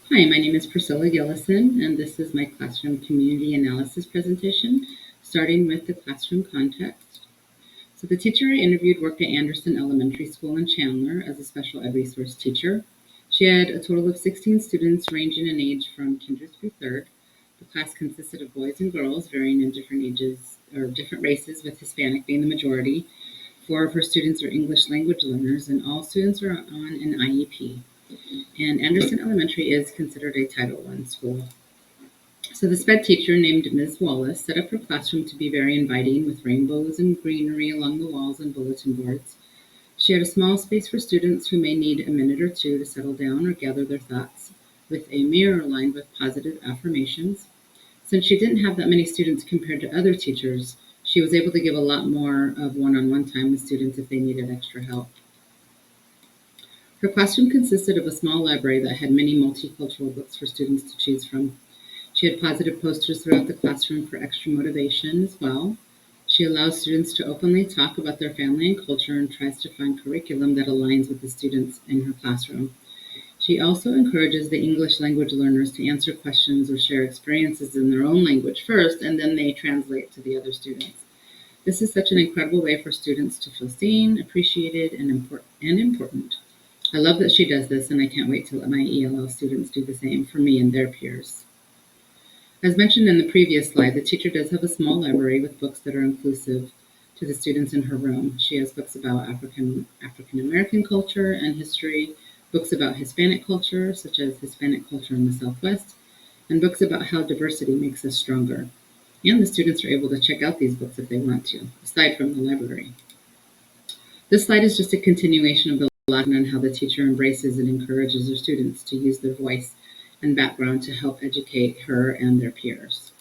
Hi, my name is Priscilla Gillison, and this is my classroom community analysis presentation, starting with the classroom context. So the teacher I interviewed worked at Anderson Elementary School in Chandler as a special ed resource teacher. She had a total of 16 students ranging in age from kinder through third. The class consisted of boys and girls varying in different ages or different races, with Hispanic being the majority. Four of her students are English language learners, and all students are on an IEP. And Anderson Elementary is considered a Title I school. So the SPED teacher named Ms. Wallace set up her classroom to be very inviting, with rainbows and greenery along the walls and bulletin boards. She had a small space for students who may need a minute or two to settle down or gather their thoughts, with a mirror lined with positive affirmations. Since she didn't have that many students compared to other teachers, she was able to give a lot more of one-on-one time with students if they needed extra help. Her classroom consisted of a small library that had many multicultural books for students to choose from. She had positive posters throughout the classroom for extra motivation as well. She allows students to openly talk about their family and culture and tries to find curriculum that aligns with the students in her classroom. She also encourages the English language learners to answer questions or share experiences in their own language first, and then they translate to the other students. This is such an incredible way for students to feel seen, appreciated, and important. I love that she does this, and I can't wait to let my ELL students do the same for me and their peers. As mentioned in the previous slide, the teacher does have a small library with books that are inclusive to the students in her room. She has books about African American culture and history, books about Hispanic culture, such as Hispanic culture in the Southwest, and books about how diversity makes us stronger. And the students are able to check out these books if they want to, aside from the library. This slide is just a continuation of the last one on how the teacher embraces and encourages her students to use their voice and background to help educate her and their peers.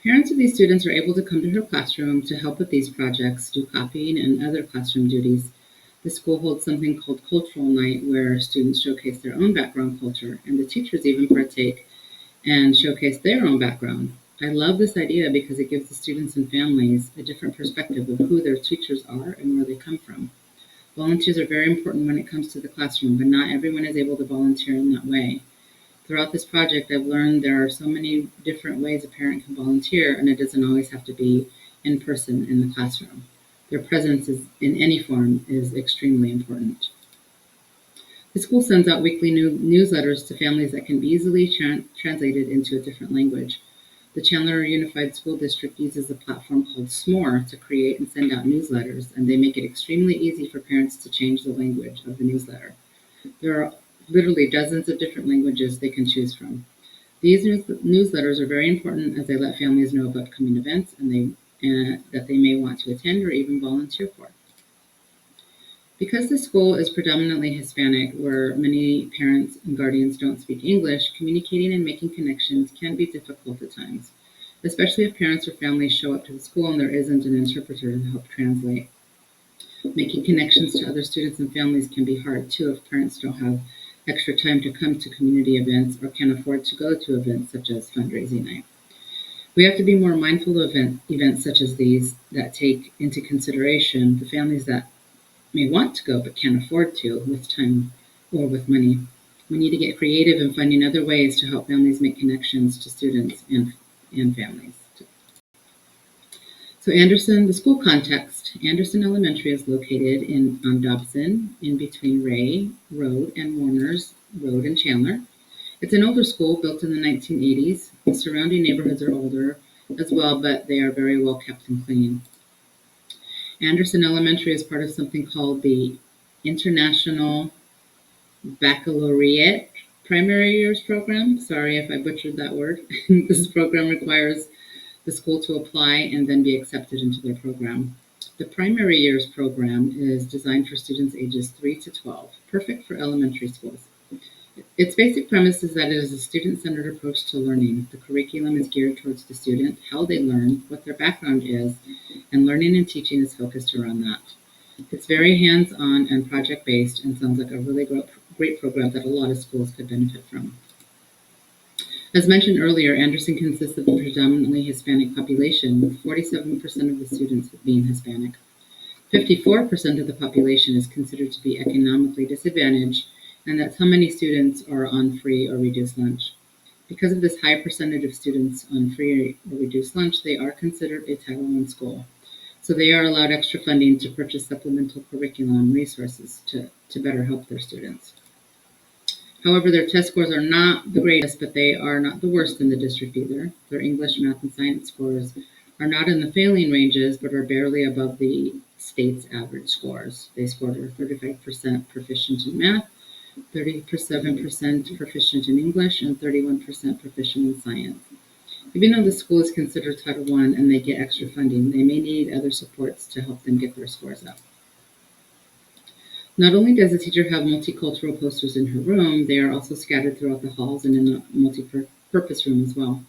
Parents of these students are able to come to her classroom to help with these projects, do copying, and other classroom duties. The school holds something called Cultural Night, where students showcase their own background culture, and the teachers even partake and showcase their own background. I love this idea because it gives the students and families a different perspective of who their teachers are and where they come from. Volunteers are very important when it comes to the classroom, but not everyone is able to volunteer in that way. Throughout this project, I've learned there are so many different ways a parent can volunteer, and it doesn't always have to be in person in the classroom. Their presence in any form is extremely important. The school sends out weekly newsletters to families that can be easily translated into a different language. The Chandler Unified School District uses a platform called S'more to create and send out newsletters, and they make it extremely easy for parents to change the language of the newsletter. There are literally dozens of different languages they can choose from. These newsletters are very important as they let families know of upcoming events that they may want to attend or even volunteer for. Because the school is predominantly Hispanic, where many parents and guardians don't speak English, communicating and making connections can be difficult at times, especially if parents or families show up to the school and there isn't an interpreter to help translate. Making connections to other students and families can be hard too if parents don't have extra time to come to community events or can't afford to go to events such as fundraising night. We have to be more mindful of events such as these that take into consideration the families that may want to go but can't afford to with time or with money. We need to get creative in finding other ways to help families make connections to students and families. So the school context. Anderson Elementary is located on Dobson, in between Ray Road and Warner's Road in Chandler. It's an older school built in the 1980s. The surrounding neighborhoods are older as well, but they are very well kept and clean. Anderson Elementary is part of something called the International Baccalaureate Primary Years Program. Sorry if I butchered that word. This program requires the school to apply and then be accepted into their program. The Primary Years Program is designed for students ages 3 to 12, perfect for elementary schools. Its basic premise is that it is a student-centered approach to learning. The curriculum is geared towards the student, how they learn, what their background is, and learning and teaching is focused around that. It's very hands-on and project-based and sounds like a really great program that a lot of schools could benefit from. As mentioned earlier, Anderson consists of a predominantly Hispanic population, with 47% of the students being Hispanic. 54% of the population is considered to be economically disadvantaged, and that's how many students are on free or reduced lunch. Because of this high percentage of students on free or reduced lunch, they are considered a Title I school. So they are allowed extra funding to purchase supplemental curriculum resources to better help their students. However, their test scores are not the greatest, but they are not the worst in the district either. Their English, math, and science scores are not in the failing ranges, but are barely above the state's average scores. They scored are 35% proficient in math, 37% proficient in English, and 31% proficient in science. Even though the school is considered Title I and they get extra funding, they may need other supports to help them get their scores up. Not only does the teacher have multicultural posters in her room, they are also scattered throughout the halls and in the multi-purpose room as well.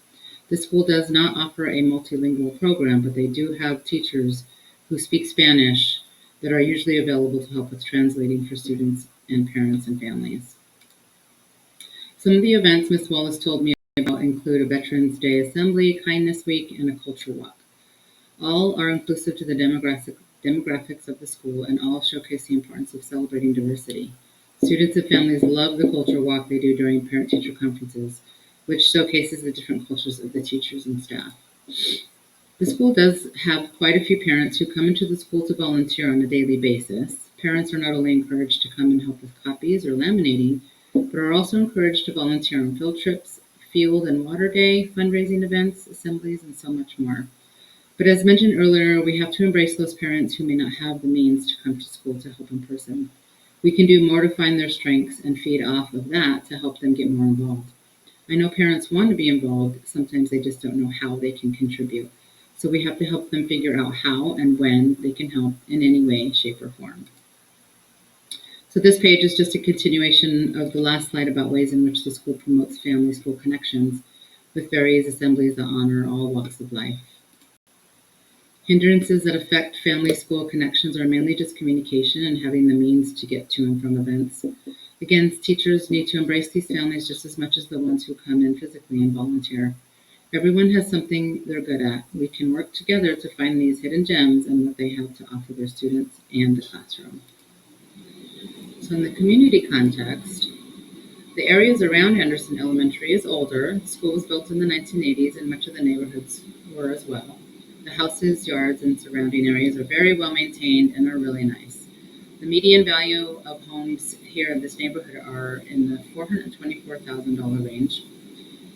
The school does not offer a multilingual program, but they do have teachers who speak Spanish that are usually available to help with translating for students and parents and families. Some of the events Ms. Wallace told me about include a Veterans Day Assembly, Kindness Week, and a culture walk. All are inclusive to the demographics of the school and all showcase the importance of celebrating diversity. Students and families love the culture walk they do during parent-teacher conferences, which showcases the different cultures of the teachers and staff. The school does have quite a few parents who come into the school to volunteer on a daily basis. Parents are not only encouraged to come and help with copies or laminating, but are also encouraged to volunteer on field trips, field and water day, fundraising events, assemblies, and so much more. But as mentioned earlier, we have to embrace those parents who may not have the means to come to school to help in person. We can do more to find their strengths and feed off of that to help them get more involved. I know parents want to be involved, sometimes they just don't know how they can contribute. So we have to help them figure out how and when they can help in any way, shape, or form. So this page is just a continuation of the last slide about ways in which the school promotes family-school connections with various assemblies that honor all walks of life. Hindrances that affect family-school connections are mainly just communication and having the means to get to and from events. Again, teachers need to embrace these families just as much as the ones who come in physically and volunteer. Everyone has something they're good at. We can work together to find these hidden gems and what they have to offer their students and the classroom. So in the community context, the areas around Anderson Elementary is older. The school was built in the 1980s and much of the neighborhoods were as well. The houses, yards, and surrounding areas are very well maintained and are really nice. The median value of homes here in this neighborhood are in the $424,000 range.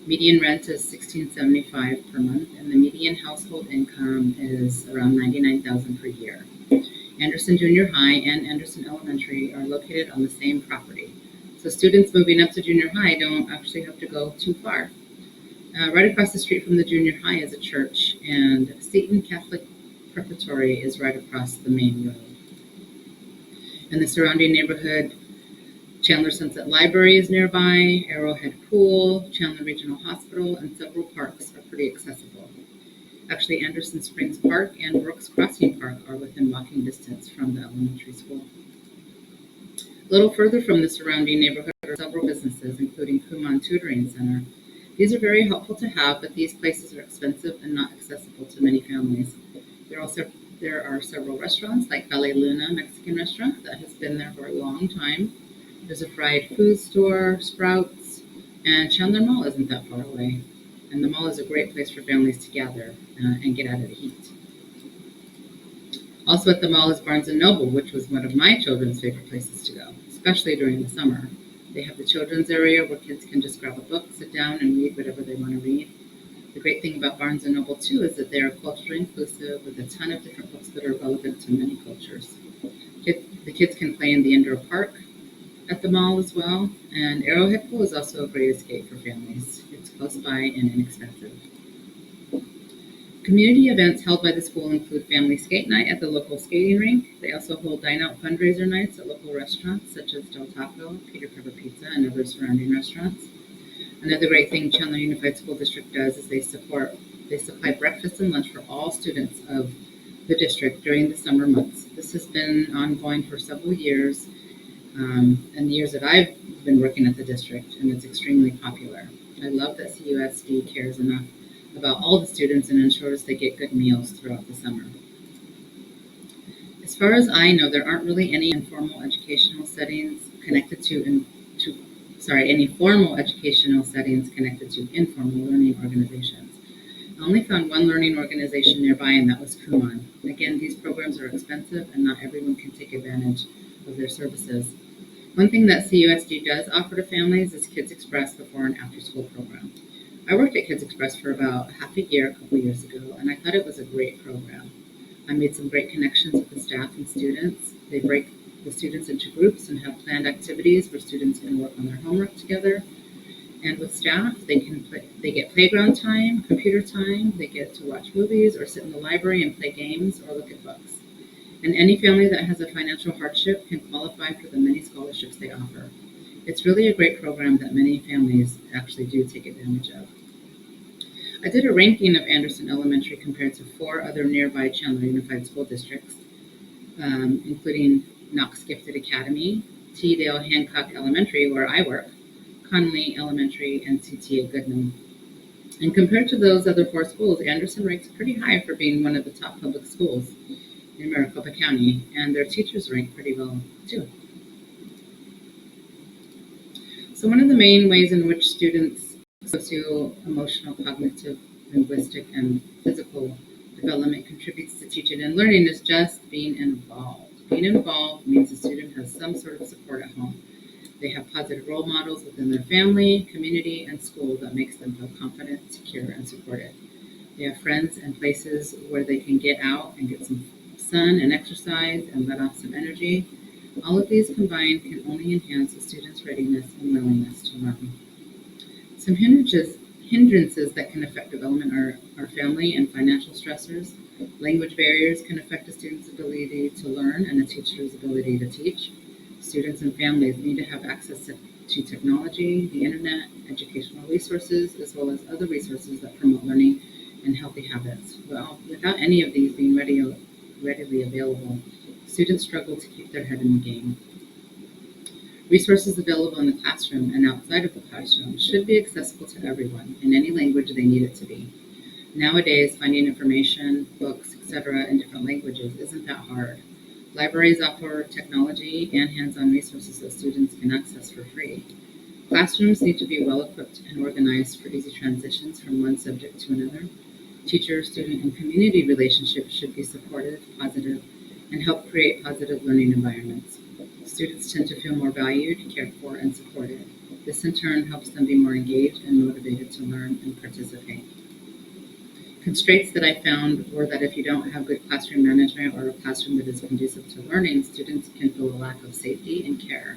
Median rent is $1,675 per month, and the median household income is around $99,000 per year. Anderson Junior High and Anderson Elementary are located on the same property. So students moving up to junior high don't actually have to go too far. Right across the street from the junior high is a church, and Seton Catholic Preparatory is right across the main road. In the surrounding neighborhood, Chandler Sunset Library is nearby, Arrowhead Pool, Chandler Regional Hospital, and several parks are pretty accessible. Actually, Anderson Springs Park and Brooks Crossing Park are within walking distance from the elementary school. A little further from the surrounding neighborhood are several businesses, including Kumon Tutoring Center. These are very helpful to have, but these places are expensive and not accessible to many families. There are several restaurants, like Valle Luna Mexican restaurant that has been there for a long time. There's a fried food store, Sprouts, and Chandler Mall isn't that far away. And the mall is a great place for families to gather and get out of the heat. Also at the mall is Barnes & Noble, which was one of my children's favorite places to go, especially during the summer. They have the children's area where kids can just grab a book, sit down, and read whatever they want to read. The great thing about Barnes & Noble, too, is that they are culturally inclusive with a ton of different books that are relevant to many cultures. The kids can play in the indoor park at the mall as well, and Arrowhead Pool is also a great escape for families. It's close by and inexpensive. Community events held by the school include family skate night at the local skating rink. They also hold dine-out fundraiser nights at local restaurants such as Del Taco, Peter Piper Pizza, and other surrounding restaurants. Another great thing Chandler Unified School District does is they supply breakfast and lunch for all students of the district during the summer months. This has been ongoing for several years, and the years that I've been working at the district, and it's extremely popular. I love that CUSD cares enough about all the students and ensures they get good meals throughout the summer. As far as I know, there aren't really any informal educational settings connected to any formal educational settings connected to informal learning organizations. I only found one learning organization nearby, and that was Kumon. Again, these programs are expensive, and not everyone can take advantage of their services. One thing that CUSD does offer to families is Kids Express before and after school program. I worked at Kids Express for about half a year a couple years ago, and I thought it was a great program. I made some great connections with the staff and students. They break the students into groups and have planned activities where students can work on their homework together. And with staff, they get playground time, computer time, they get to watch movies or sit in the library and play games or look at books. And any family that has a financial hardship can qualify for the many scholarships they offer. It's really a great program that many families actually do take advantage of. I did a ranking of Anderson Elementary compared to 4 other nearby Chandler Unified School Districts, including Knox Gifted Academy, T-Dale Hancock Elementary, where I work, Conley Elementary, and CTA Goodman. And compared to those other 4 schools, Anderson ranks pretty high for being one of the top public schools in Maricopa County, and their teachers rank pretty well too. So one of the main ways in which students' socio-emotional, cognitive, linguistic, and physical development contributes to teaching and learning is just being involved. Being involved means the student has some sort of support at home. They have positive role models within their family, community, and school that makes them feel confident, secure, and supported. They have friends and places where they can get out and get some sun and exercise and let off some energy. All of these combined can only enhance a student's readiness and willingness to learn. Some hindrances that can affect development are family and financial stressors. Language barriers can affect a student's ability to learn and a teacher's ability to teach. Students and families need to have access to technology, the internet, educational resources, as well as other resources that promote learning and healthy habits. Well, without any of these being readily available, students struggle to keep their head in the game. Resources available in the classroom and outside of the classroom should be accessible to everyone in any language they need it to be. Nowadays, finding information, books, etc. in different languages isn't that hard. Libraries offer technology and hands-on resources that students can access for free. Classrooms need to be well-equipped and organized for easy transitions from one subject to another. Teacher, student, and community relationships should be supportive, positive, and help create positive learning environments. Students tend to feel more valued, cared for, and supported. This in turn helps them be more engaged and motivated to learn and participate. Constraints that I found were that if you don't have good classroom management or a classroom that is conducive to learning, students can feel a lack of safety and care.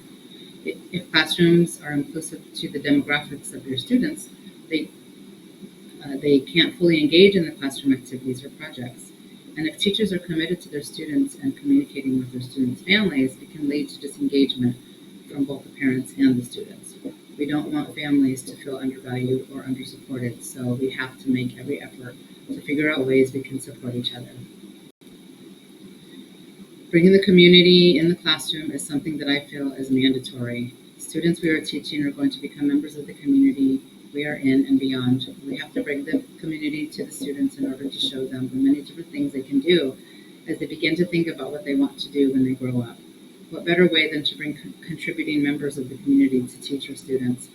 If classrooms are inclusive to the demographics of your students, they can't fully engage in the classroom activities or projects. And if teachers are committed to their students and communicating with their students' families, it can lead to disengagement from both the parents and the students. We don't want families to feel undervalued or undersupported, so we have to make every effort to figure out ways we can support each other. Bringing the community in the classroom is something that I feel is mandatory. Students we are teaching are going to become members of the community we are in and beyond. We have to bring the community to the students in order to show them the many different things they can do as they begin to think about what they want to do when they grow up. What better way than to bring contributing members of the community to teach our students?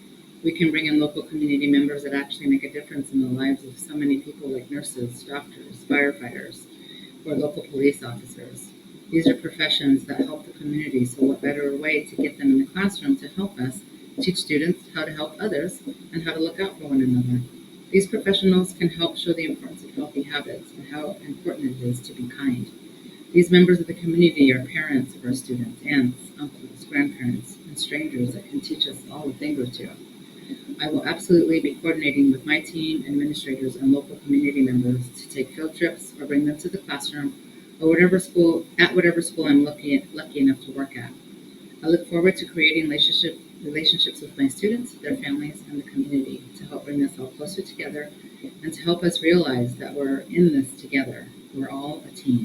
We can bring in local community members that actually make a difference in the lives of so many people like nurses, doctors, firefighters, or local police officers. These are professions that help the community, so what better way to get them in the classroom to help us teach students how to help others and how to look out for one another. These professionals can help show the importance of healthy habits and how important it is to be kind. These members of the community are parents of our students, aunts, uncles, grandparents, and strangers that can teach us all a thing or two. I will absolutely be coordinating with my team, administrators, and local community members to take field trips or bring them to the classroom or whatever school I'm lucky enough to work at. I look forward to creating relationships with my students, their families, and the community to help bring us all closer together and to help us realize that we're in this together. We're all a team.